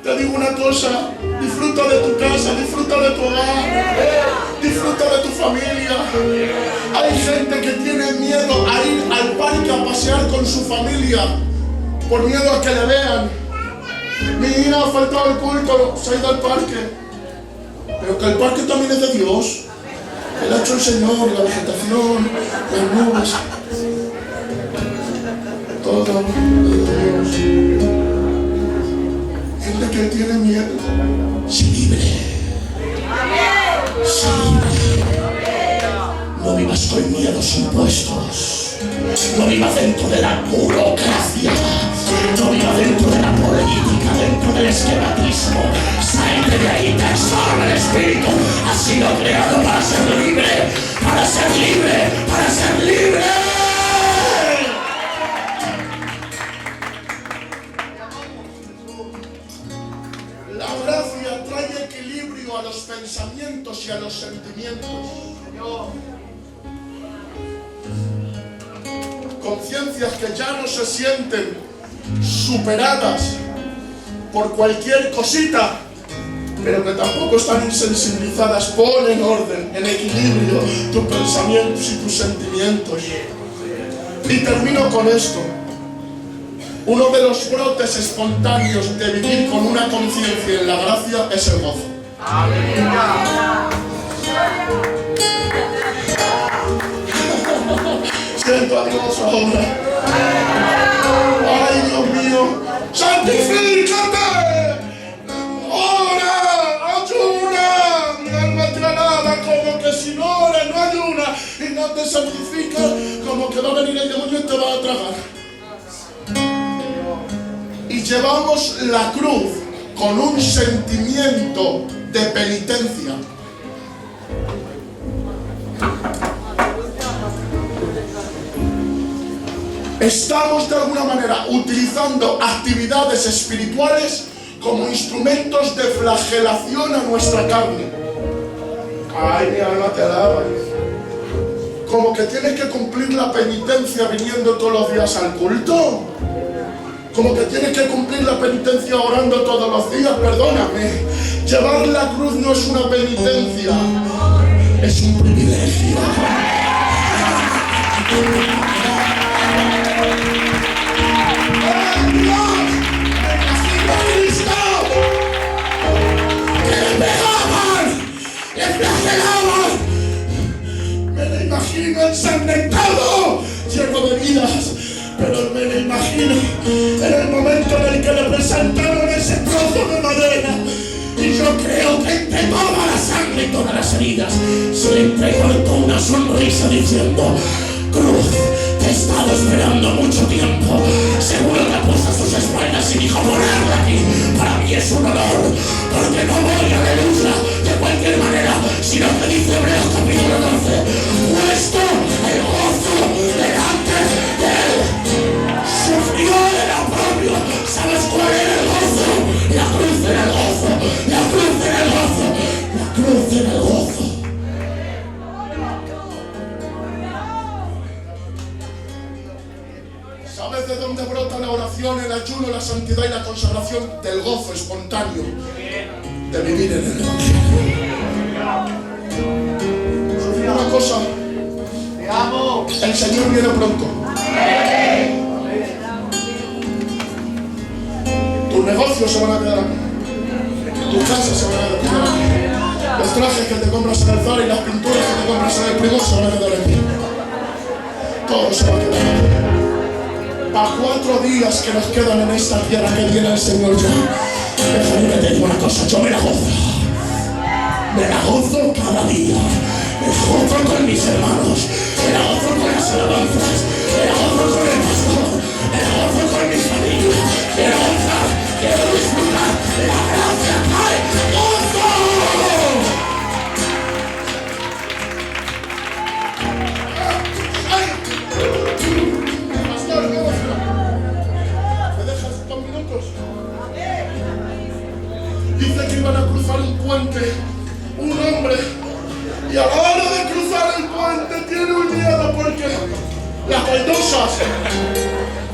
Te digo una cosa, disfruta de tu casa, disfruta de tu hogar, disfruta de tu familia. Hay gente que tiene miedo a ir al parque a pasear con su familia por miedo a que le vean. Mi hija ha faltado el culto, se ha ido al parque. Pero que el parque también es de Dios. Él ha hecho el Señor, la vegetación, las nubes, todo de Dios. Gente que tiene miedo, sé libre. Sé libre. No vivas con miedos impuestos. No vivas dentro de la burocracia. No vivas dentro de la política, dentro del esquematismo. Salte de ahí, te absorbe el espíritu. Has sido creado para ser libre, para ser libre, para ser libre. La gracia trae equilibrio a los pensamientos y a los sentimientos. Conciencias que ya no se sienten superadas por cualquier cosita, pero que tampoco están insensibilizadas. Pon en orden, en equilibrio tus pensamientos y tus sentimientos. Y termino con esto. Uno de los brotes espontáneos de vivir con una conciencia en la gracia es el gozo. Siento a Dios ahora. Ay, Dios mío, santifícate, ora, ayuna. Mi alma te alaba, como que si no oras, no ayunas y no te santificas, como que va a venir el demonio y te va a tragar. Y llevamos la cruz con un sentimiento de penitencia. Estamos de alguna manera utilizando actividades espirituales como instrumentos de flagelación a nuestra carne. Ay, mi alma te alaba. Como que tienes que cumplir la penitencia viniendo todos los días al culto. Como que tienes que cumplir la penitencia orando todos los días. Perdóname, llevar la cruz no es una penitencia, es un privilegio. Me lo imagino ensangrentado, lleno de vidas, pero me lo imagino en el momento en el que le presentaron ese trozo de madera. Y yo creo que entre toda la sangre y todas las heridas se le entrecortó una sonrisa diciendo: Cruz, te he estado esperando mucho tiempo. Seguro que puso sus espaldas y dijo: ponerla aquí para mí es un honor, porque no voy a aleluya de cualquier manera, sino que dice Hebreos capítulo 12: puesto el gozo delante de él, sufrió el oprobio. ¿Sabes cuál era el gozo? La cruz era el gozo, la cruz era el gozo, la cruz era el gozo. ¿Sabes de dónde brota la oración, el ayuno, la santidad y la consagración? Del gozo espontáneo de vivir en el Evangelio. Una cosa, el Señor viene pronto. Tus negocios se van a quedar aquí. Tus casas se van a quedar aquí. Los trajes que te compras en el Zara y las pinturas que te compras en el Primor se van a quedar aquí. Todo se va a quedar aquí. Para 4 días que nos quedan en esta tierra que viene el Señor ya. Déjame que te diga una cosa, yo me la gozo. Me la gozo cada día. Me gozo con mis hermanos. Me la gozo con las alabanzas. Me la gozo con el pastor. Me la gozo con mis familias. Quiero gozar. Quiero disfrutar de la gracia. ¡Ay, gozo! ¡Ay! Pastor, gozo. ¿Me dejas 2 minutos? Dice que iban a cruzar un puente, un hombre, y a la hora de cruzar el puente tiene un miedo porque las baldosas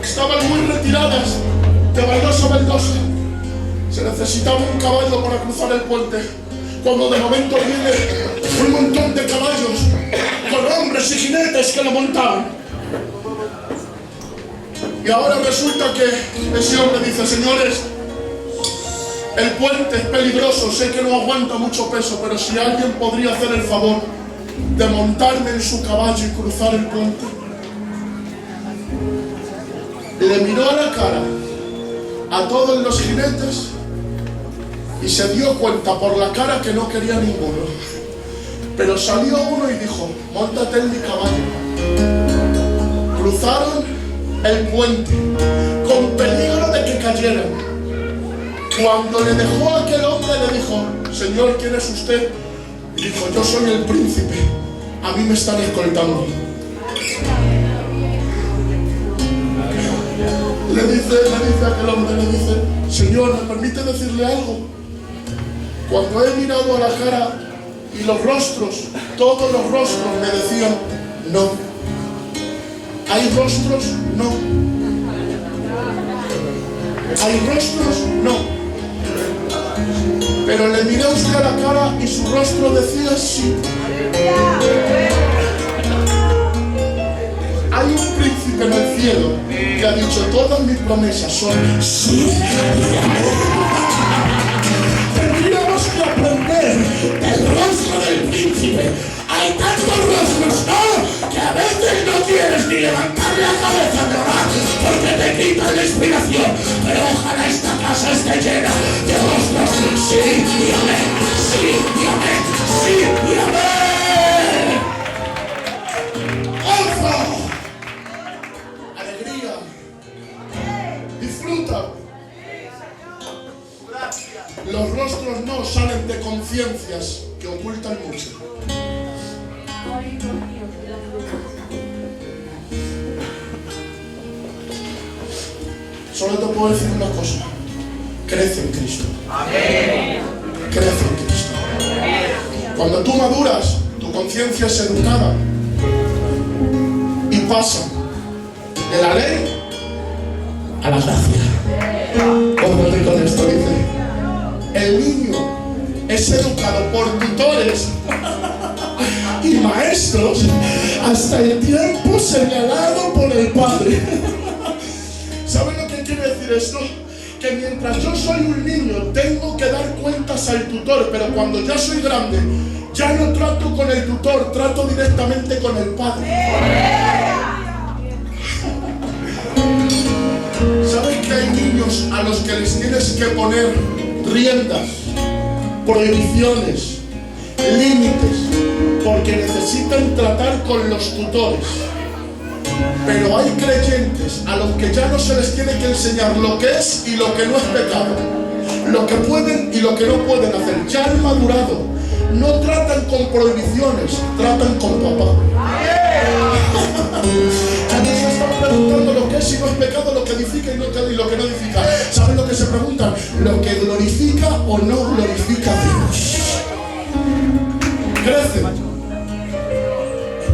estaban muy retiradas, de baldosa a baldosa. Se necesitaba un caballo para cruzar el puente, cuando de momento viene un montón de caballos con hombres y jinetes que lo montaban. Y ahora resulta que ese hombre dice: señores, el puente es peligroso, sé que no aguanta mucho peso, pero si alguien podría hacer el favor de montarme en su caballo y cruzar el puente. Le miró a la cara a todos los jinetes y se dio cuenta por la cara que no quería ninguno. Pero salió uno y dijo: móntate en mi caballo. Cruzaron el puente con peligro de que cayeran. Cuando le dejó a aquel hombre, le dijo: señor, ¿quién es usted? Y dijo: yo soy el príncipe, a mí me están escoltando. Le dice a aquel hombre, le dice: señor, ¿me permite decirle algo? Cuando he mirado a la cara y los rostros, todos los rostros me decían no. ¿Hay rostros? No. ¿Hay rostros? No. Pero le miré a usted a la cara y su rostro decía sí. Hay un príncipe en el cielo que ha dicho: todas mis promesas son sí. Tendríamos que aprender del rostro del príncipe. Hay tantos rostros, ¿no? Que a veces no quieres ni levantar la cabeza de orar porque te quitan la inspiración. Pero ojalá esta casa esté llena de rostros. Sí y amén, sí y amén, sí y amén. ¡Gozo! ¡Alegría! ¡Disfruta! Los rostros no salen de conciencias que ocultan mucho. Solo te puedo decir una cosa: crece en Cristo. Amén. Crece en Cristo. Cuando tú maduras, tu conciencia es educada y pasa de la ley a la gracia. Cuando con esto dice: el niño es educado por tutores y maestros hasta el tiempo señalado por el Padre. ¿Saben lo que quiere decir esto? Que mientras yo soy un niño tengo que dar cuentas al tutor, pero cuando ya soy grande ya no trato con el tutor, trato directamente con el Padre. ¿Sabes que hay niños a los que les tienes que poner riendas, prohibiciones, límites, porque necesitan tratar con los tutores? Pero hay creyentes a los que ya no se les tiene que enseñar lo que es y lo que no es pecado, lo que pueden y lo que no pueden hacer. Ya han madurado, no tratan con prohibiciones, tratan con papá. Antes se están preguntando lo que es y no es pecado, lo que edifica y lo que no edifica. ¿Saben lo que se preguntan? Lo que glorifica o no glorifica a Dios. Crece,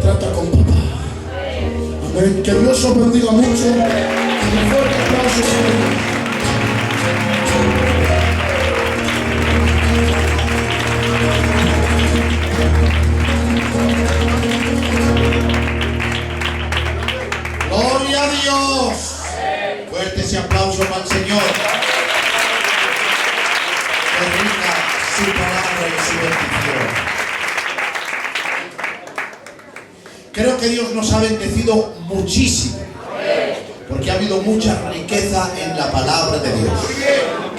trata con papá. Amén. Que Dios os bendiga mucho. Un fuerte aplauso. ¡Gloria a Dios! Fuerte ese aplauso para el Señor. Que rica su palabra y su bendición. Creo que Dios nos ha bendecido muchísimo, porque ha habido mucha riqueza en la palabra de Dios.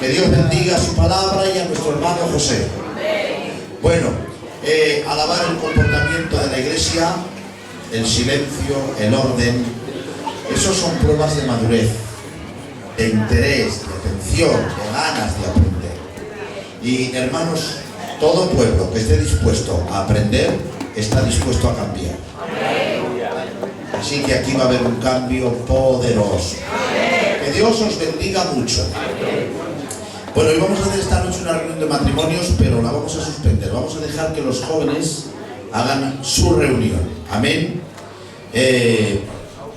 Que Dios bendiga su palabra y a nuestro hermano José. Bueno, alabar el comportamiento de la iglesia, el silencio, el orden, esos son pruebas de madurez, de interés, de atención, de ganas de aprender. Y hermanos, todo pueblo que esté dispuesto a aprender, está dispuesto a cambiar. Así que aquí va a haber un cambio poderoso. Que Dios os bendiga mucho. Bueno, hoy vamos a hacer esta noche una reunión de matrimonios, pero la vamos a suspender. Vamos a dejar que los jóvenes hagan su reunión. Amén.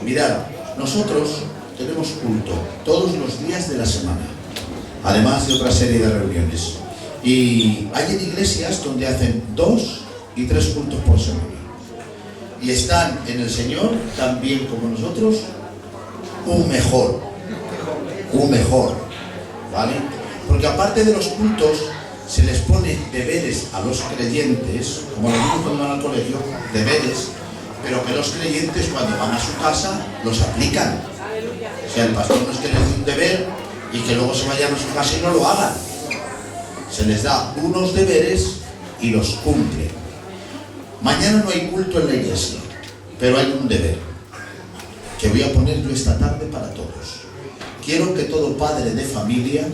Mirad, nosotros tenemos culto todos los días de la semana, además de otra serie de reuniones. Y hay en iglesias donde hacen 2 y 3 cultos por semana. Y están en el Señor, también como nosotros, un mejor, ¿vale? Porque aparte de los cultos, se les pone deberes a los creyentes, como los niños cuando van al colegio, deberes, pero que los creyentes cuando van a su casa los aplican. O sea, el pastor no es que les dé un deber y que luego se vayan a su casa y no lo hagan. Se les da unos deberes y los cumplen. Mañana no hay culto en la iglesia, pero hay un deber que voy a poner yo esta tarde para todos. Quiero que todo padre de familia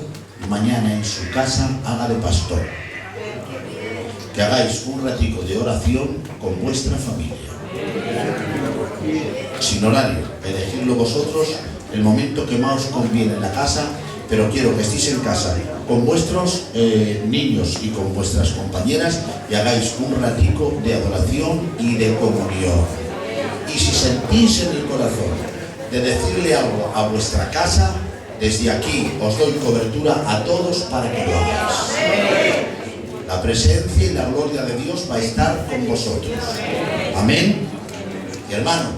mañana en su casa haga de pastor. Que hagáis un ratico de oración con vuestra familia. Sin horario, elegidlo vosotros el momento que más os conviene en la casa, pero quiero que estéis en casa con vuestros niños y con vuestras compañeras y hagáis un ratico de adoración y de comunión. Y si sentís en el corazón de decirle algo a vuestra casa, desde aquí os doy cobertura a todos para que lo hagáis. La presencia y la gloria de Dios va a estar con vosotros. Amén. Y hermano,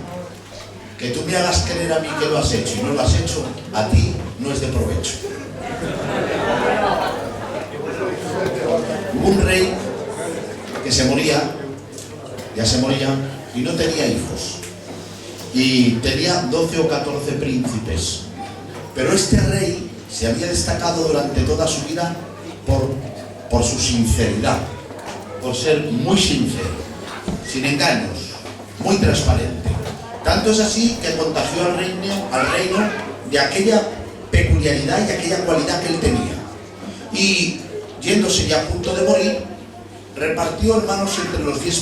que tú me hagas creer a mí que lo has hecho y no lo has hecho, a ti no es de provecho. Hubo un rey que se moría, ya se moría, y no tenía hijos. Y tenía 12 o 14 príncipes. Pero este rey se había destacado durante toda su vida por su sinceridad, por ser muy sincero, sin engaños, muy transparente. Tanto es así que contagió al reino de aquella peculiaridad y aquella cualidad que él tenía. Y yéndose ya a punto de morir, repartió, hermanos, entre los 10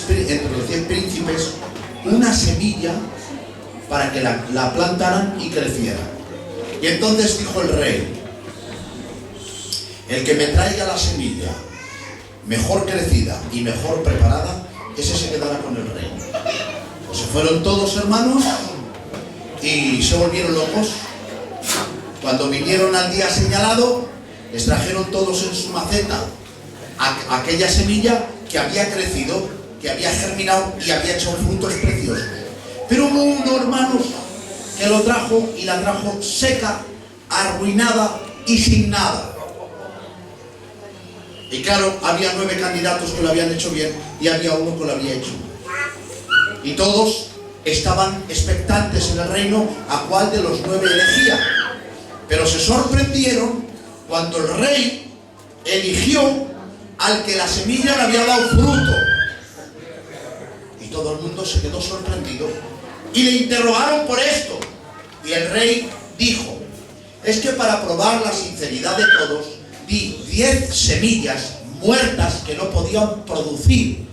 príncipes una semilla para que la plantaran y creciera. Y entonces dijo el rey: el que me traiga la semilla mejor crecida y mejor preparada, ese se quedará con el reino. Pues se fueron todos, hermanos, y se volvieron locos. Cuando vinieron al día señalado, les trajeron todos en su maceta aquella semilla que había crecido, que había germinado y había hecho frutos preciosos. Pero hubo uno, hermanos, que lo trajo y la trajo seca, arruinada y sin nada. Y claro, había 9 candidatos que lo habían hecho bien y había uno que lo había hecho mal. Y todos estaban expectantes en el reino a cuál de los 9 elegía. Pero se sorprendieron cuando el rey eligió al que la semilla le había dado fruto. Y todo el mundo se quedó sorprendido y le interrogaron por esto. Y el rey dijo: es que para probar la sinceridad de todos, di 10 semillas muertas que no podían producir.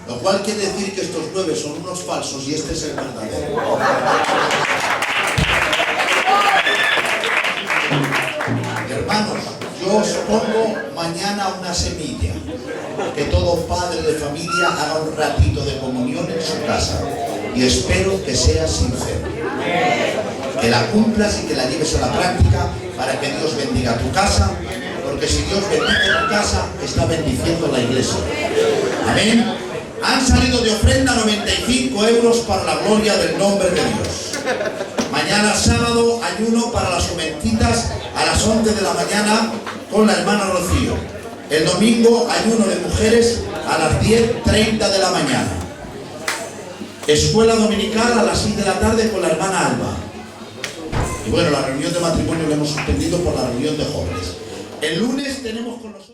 Lo cual quiere decir que estos 9 son unos falsos y este es el verdadero. Hermanos, yo os pongo mañana una semilla. Que todo padre de familia haga un ratito de comunión en su casa. Y espero que sea sincero. Que la cumplas y que la lleves a la práctica para que Dios bendiga tu casa, porque si Dios bendice tu casa, está bendiciendo la iglesia. Amén. Han salido de ofrenda 95 euros para la gloria del nombre de Dios. Mañana sábado ayuno para las jovencitas a las 11 de la mañana con la hermana Rocío. El domingo ayuno de mujeres a las 10:30 de la mañana. Escuela dominical a las 6 de la tarde con la hermana Alba. Y bueno, la reunión de matrimonio la hemos suspendido por la reunión de jóvenes. El lunes tenemos con nosotros...